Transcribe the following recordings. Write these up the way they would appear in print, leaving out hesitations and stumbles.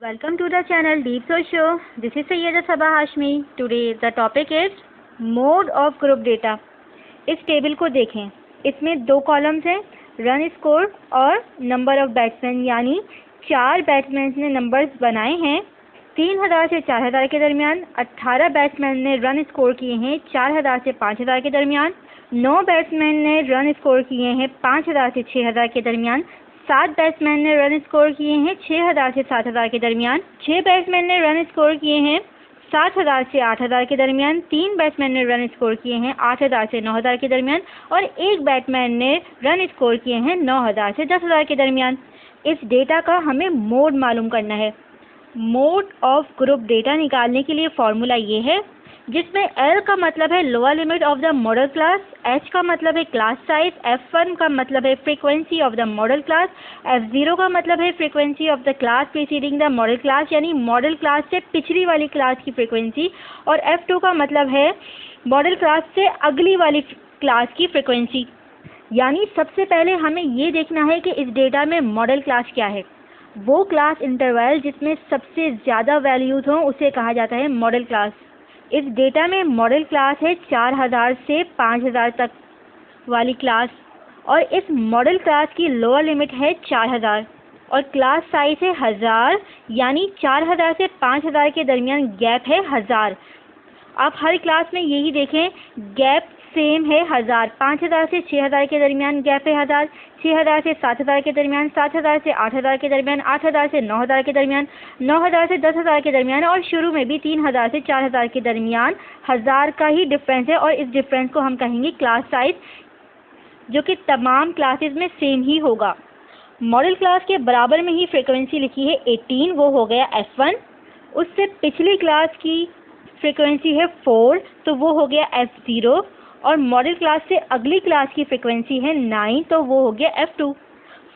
Welcome to the channel Deep Source Show. This is Sayyeda Sabah Hashmi. Today the topic is mode of group data. इस table को देखें, इसमें दो columns हैं, run score और number of batsman, यानी 4 batsman ने numbers बनाए हैं 3000 से 4000 के दरमियान। 18 बैट्समैन ने रन स्कोर किए हैं 4000 से 5000 के दरमियान। 9 बैट्समैन ने रन स्कोर किए हैं 5000 से 6000 के दरमियान। 7 बैट्समैन ने रन स्कोर किए हैं 6000 से 7000 के दरमियान। 6 बैट्समैन ने रन स्कोर किए हैं 7000 से 8000 के दरमियान। 3 बैट्समैन ने रन स्कोर किए हैं 8000 से 9000 के दरमियान और 1 बैट्समैन ने रन स्कोर किए हैं 9000 से 10000 के दरमियान। इस डेटा का हमें मोड मालूम करना है। मोड ऑफ ग्रुप डेटा निकालने के लिए फॉर्मूला ये है, जिसमें L का मतलब है lower limit of the model class, H का मतलब है क्लास साइज, F1 का मतलब है frequency of the model class, F0 का मतलब है frequency of the class preceding the model class, यानी मॉडल क्लास से पिछली वाली क्लास की फ्रीक्वेंसी, और F2 का मतलब है मॉडल क्लास से अगली वाली क्लास की फ्रीक्वेंसी। यानी सबसे पहले हमें ये देखना है कि इस डेटा में मॉडल क्लास क्या है। वो क्लास इंटरवल जिसमें सबसे ज़्यादा वैल्यूज हों उसे कहा जाता है मॉडल क्लास। इस डेटा में मॉडल क्लास है 4000 से 5000 तक वाली क्लास, और इस मॉडल क्लास की लोअर लिमिट है 4000 और क्लास साइज है 1000, यानी 4000 से 5000 के दरमियान गैप है 1000। आप हर क्लास में यही देखें, गैप सेम है 1000। 5000 से 6000 के दरमियान गैप है 1000, 6000 से 7000 के दरमियान, 7000 से 8000 के दरमियान, 8000 से 9000 के दरमियान, 9000 से 10000 के दरमियान, और शुरू में भी 3000 से 4000 के दरमियान 1000 का ही डिफरेंस है। और इस डिफरेंस को हम कहेंगे क्लास साइज, जो कि तमाम क्लासेस में सेम ही होगा। मॉडल क्लास के बराबर में ही फ्रीक्वेंसी लिखी है 18, वो हो गया F1। उससे पिछली क्लास की फ्रीक्वेंसी है 4, तो वो हो गया F0, और मॉडल क्लास से अगली क्लास की फ्रीक्वेंसी है 9, तो वो हो गया F2।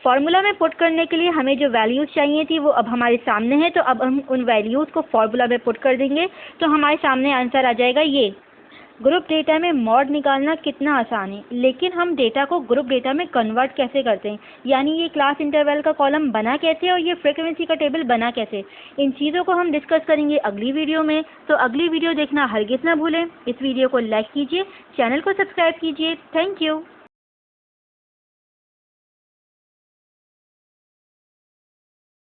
फार्मूला में पुट करने के लिए हमें जो वैल्यूज़ चाहिए थी वो अब हमारे सामने है, तो अब हम उन वैल्यूज़ को फार्मूला में पुट कर देंगे तो हमारे सामने आंसर आ जाएगा ये। ग्रुप डेटा में मॉड निकालना कितना आसान है, लेकिन हम डेटा को ग्रुप डेटा में कन्वर्ट कैसे करते हैं, यानी ये क्लास इंटरवल का कॉलम बना कैसे और ये फ्रीक्वेंसी का टेबल बना कैसे, इन चीज़ों को हम डिस्कस करेंगे अगली वीडियो में। तो अगली वीडियो देखना हरगिज़ ना भूलें। इस वीडियो को लाइक कीजिए, चैनल को सब्सक्राइब कीजिए। Thank you.